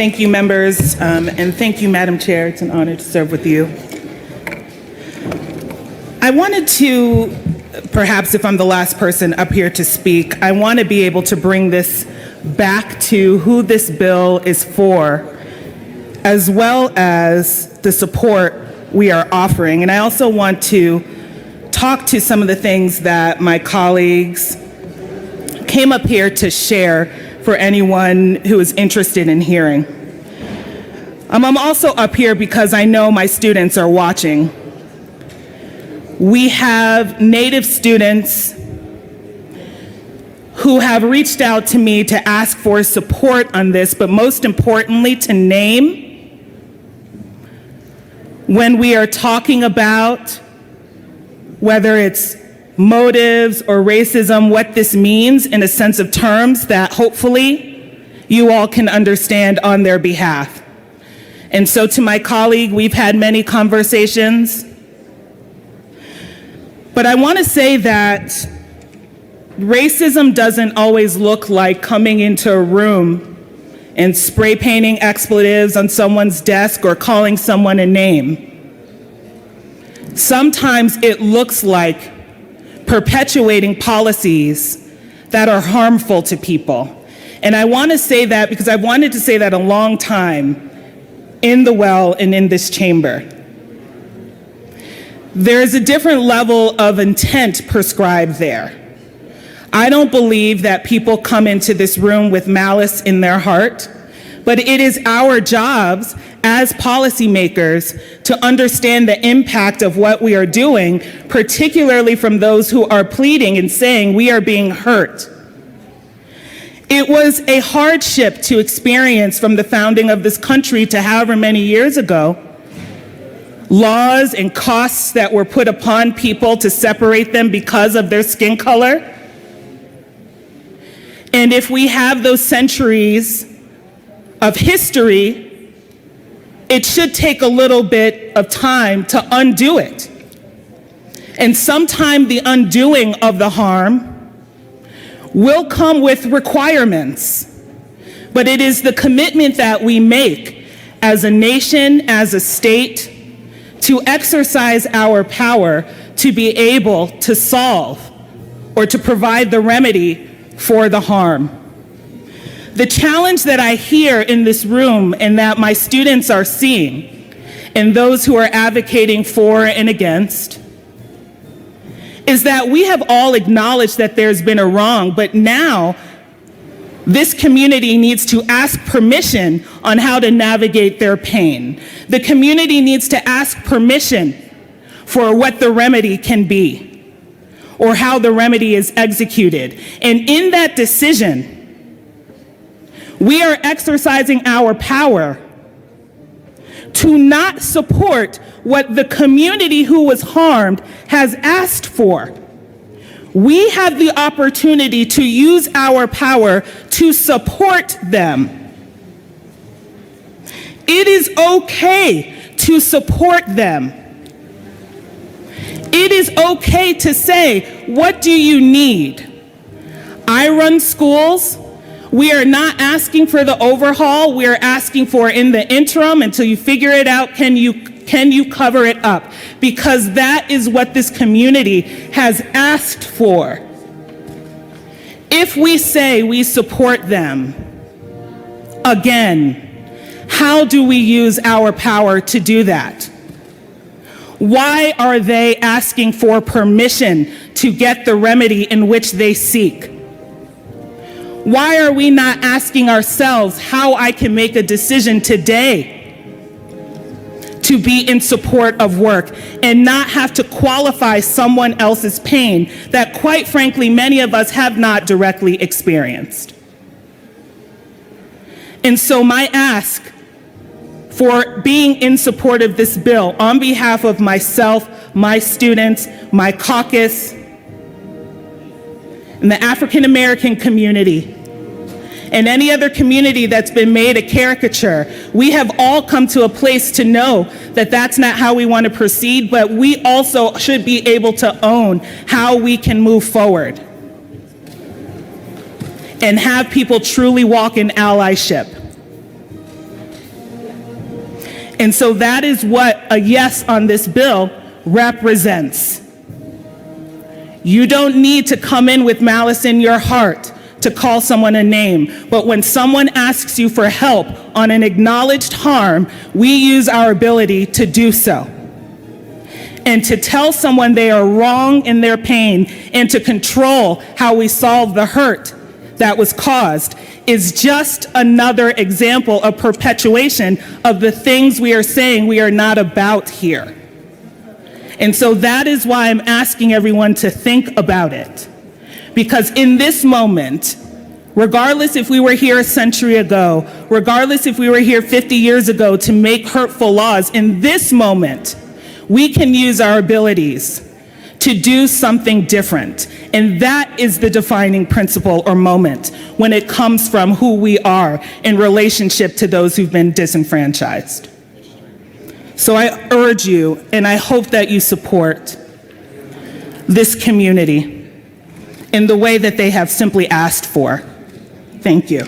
Thank you, members, and thank you, Madam Chair. It's an honor to serve with you. I wanted to, perhaps if I'm the last person up here to speak, I want to be able to bring this back to who this bill is for, as well as the support we are offering. And I also want to talk to some of the things that my colleagues came up here to share for anyone who is interested in hearing. I'm also up here because I know my students are watching. We have Native students who have reached out to me to ask for support on this, but most importantly, to name when we are talking about whether it's motives or racism, what this means in a sense of terms that hopefully you all can understand on their behalf. And so to my colleague, we've had many conversations. But I want to say that racism doesn't always look like coming into a room and spray painting expletives on someone's desk or calling someone a name. Sometimes it looks like perpetuating policies that are harmful to people. And I want to say that because I've wanted to say that a long time in the well and in this chamber. There's a different level of intent prescribed there. I don't believe that people come into this room with malice in their heart, but it is our jobs as policymakers to understand the impact of what we are doing, particularly from those who are pleading and saying we are being hurt. It was a hardship to experience from the founding of this country to however many years ago. Laws and costs that were put upon people to separate them because of their skin color. And if we have those centuries of history, it should take a little bit of time to undo it. And sometime the undoing of the harm will come with requirements. But it is the commitment that we make as a nation, as a state, to exercise our power to be able to solve or to provide the remedy for the harm. The challenge that I hear in this room and that my students are seeing, and those who are advocating for and against, is that we have all acknowledged that there's been a wrong, but now this community needs to ask permission on how to navigate their pain. The community needs to ask permission for what the remedy can be or how the remedy is executed. And in that decision, we are exercising our power to not support what the community who was harmed has asked for. We have the opportunity to use our power to support them. It is okay to support them. It is okay to say, what do you need? I run schools. We are not asking for the overhaul. We are asking for, in the interim, until you figure it out, can you cover it up? Because that is what this community has asked for. If we say we support them, again, how do we use our power to do that? Why are they asking for permission to get the remedy in which they seek? Why are we not asking ourselves how I can make a decision today to be in support of work and not have to qualify someone else's pain that, quite frankly, many of us have not directly experienced? And so my ask for being in support of this bill on behalf of myself, my students, my caucus, and the African American community, and any other community that's been made a caricature, we have all come to a place to know that that's not how we want to proceed, but we also should be able to own how we can move forward and have people truly walk in allyship. And so that is what a yes on this bill represents. You don't need to come in with malice in your heart to call someone a name, but when someone asks you for help on an acknowledged harm, we use our ability to do so. And to tell someone they are wrong in their pain and to control how we solve the hurt that was caused is just another example of perpetuation of the things we are saying we are not about here. And so that is why I'm asking everyone to think about it. Because in this moment, regardless if we were here a century ago, regardless if we were here 50 years ago to make hurtful laws, in this moment, we can use our abilities to do something different. And that is the defining principle or moment when it comes from who we are in relationship to those who've been disenfranchised. So I urge you, and I hope that you support this community in the way that they have simply asked for. Thank you.